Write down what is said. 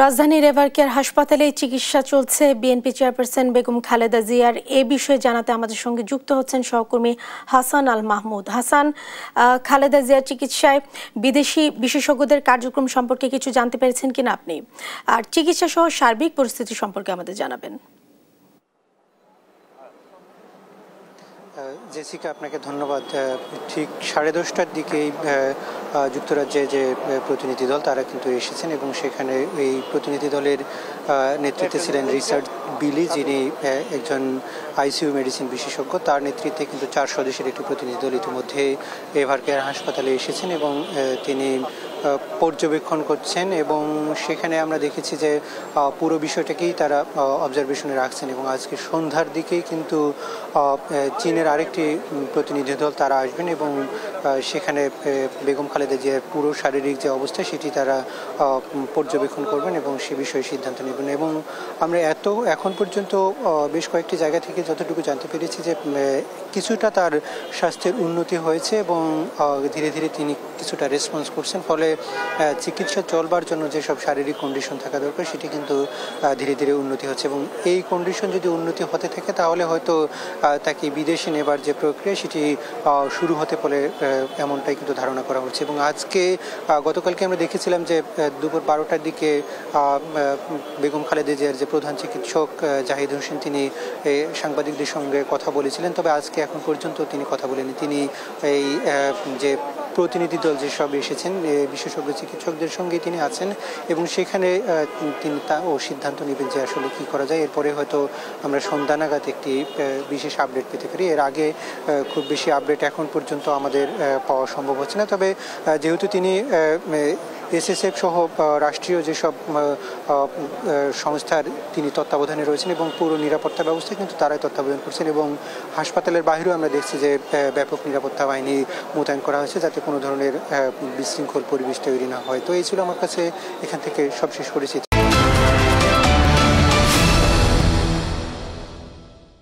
রাজধানীর এভারকেয়ার হাসপাতালে চিকিৎসা চলছে বিএনপি চেয়ারপারসন বেগম খালেদা জিয়ার। এ বিষয়ে জানাতে আমাদের সঙ্গে যুক্ত হচ্ছেন সহকর্মী হাসান আল মাহমুদ। হাসান, খালেদা জিয়ার চিকিৎসায় বিদেশি বিশেষজ্ঞদের কার্যক্রম সম্পর্কে কিছু জানতে পেরেছেন কিনা আপনি, আর চিকিৎসা সহ সার্বিক পরিস্থিতি সম্পর্কে আমাদের জানাবেন। জেসিকা, আপনাকে ধন্যবাদ। ঠিক 10:30টার দিকেই যুক্তরাজ্যে যে প্রতিনিধি দল তারা কিন্তু এসেছেন এবং সেখানে এই প্রতিনিধি দলের নেতৃত্বে ছিলেন রিচার্ড বিলি, যিনি একজন আইসিইউ মেডিসিন বিশেষজ্ঞ। তার নেতৃত্বে কিন্তু 4 সদস্যের একটি প্রতিনিধি দল ইতিমধ্যে এভারকেয়ার হাসপাতালে এসেছেন এবং তিনি পর্যবেক্ষণ করছেন এবং সেখানে আমরা দেখেছি যে পুরো বিষয়টাকেই তারা অবজারভেশনে রাখছেন এবং আজকে সন্ধ্যার দিকেই কিন্তু চীনের আরেকটি প্রতিনিধি দল তারা আসবেন এবং সেখানে বেগম খালেদা জিয়ার পুরো শারীরিক যে অবস্থা সেটি তারা পর্যবেক্ষণ করবেন এবং সে বিষয়ে সিদ্ধান্ত নেবেন। এবং আমরা এখন পর্যন্ত বেশ কয়েকটি জায়গা থেকে যতটুকু জানতে পেরেছি যে কিছুটা তার স্বাস্থ্যের উন্নতি হয়েছে এবং ধীরে ধীরে তিনি কিছুটা রেসপন্স করছেন, ফলে চিকিৎসা চলবার জন্য যেসব শারীরিক কন্ডিশন থাকা দরকার সেটি কিন্তু ধীরে ধীরে উন্নতি হচ্ছে এবং এই কন্ডিশন যদি উন্নতি হতে থাকে তাহলে হয়তো তাকে বিদেশে নেবার যে প্রক্রিয়া সেটি শুরু হতে পারে, এমনটাই কিন্তু ধারণা করা হচ্ছে। এবং গতকালকে আমরা দেখেছিলাম যে দুপুর 12টার দিকে বেগম খালেদা জিয়ার যে প্রধান চিকিৎসক জাহিদ হোসেন তিনি সাংবাদিকদের সঙ্গে কথা বলেছিলেন, তবে আজকে এখন পর্যন্ত তিনি কথা বলেনি। তিনি এই যে প্রতিনিধি দল যেসব এসেছেন বিশেষজ্ঞ চিকিৎসকদের সঙ্গে তিনি আছেন এবং সেখানে তিনি সিদ্ধান্ত নেবেন যে আসলে কি করা যায়। এরপরে হয়তো আমরা সন্ধ্যা নাগাদ একটি বিশেষ আপডেট পেতে পারি। এর আগে খুব বেশি আপডেট এখন পর্যন্ত আমাদের পাওয়া সম্ভব হচ্ছে না, তবে যেহেতু তিনি এসএসএফ সহ রাষ্ট্রীয় যেসব সংস্থার তিনি তত্ত্বাবধানে রয়েছেন এবং পুরো নিরাপত্তা ব্যবস্থা কিন্তু তারাই তত্ত্বাবধান করছেন এবং হাসপাতালের বাইরেও আমরা দেখছি যে ব্যাপক নিরাপত্তা বাহিনী মোতায়েন করা হয়েছে যাতে কোনো ধরনের বিশৃঙ্খল পরিবেশ তৈরি না হয়। তো এই ছিল আমার কাছে এখান থেকে সবশেষ পরিচিতি।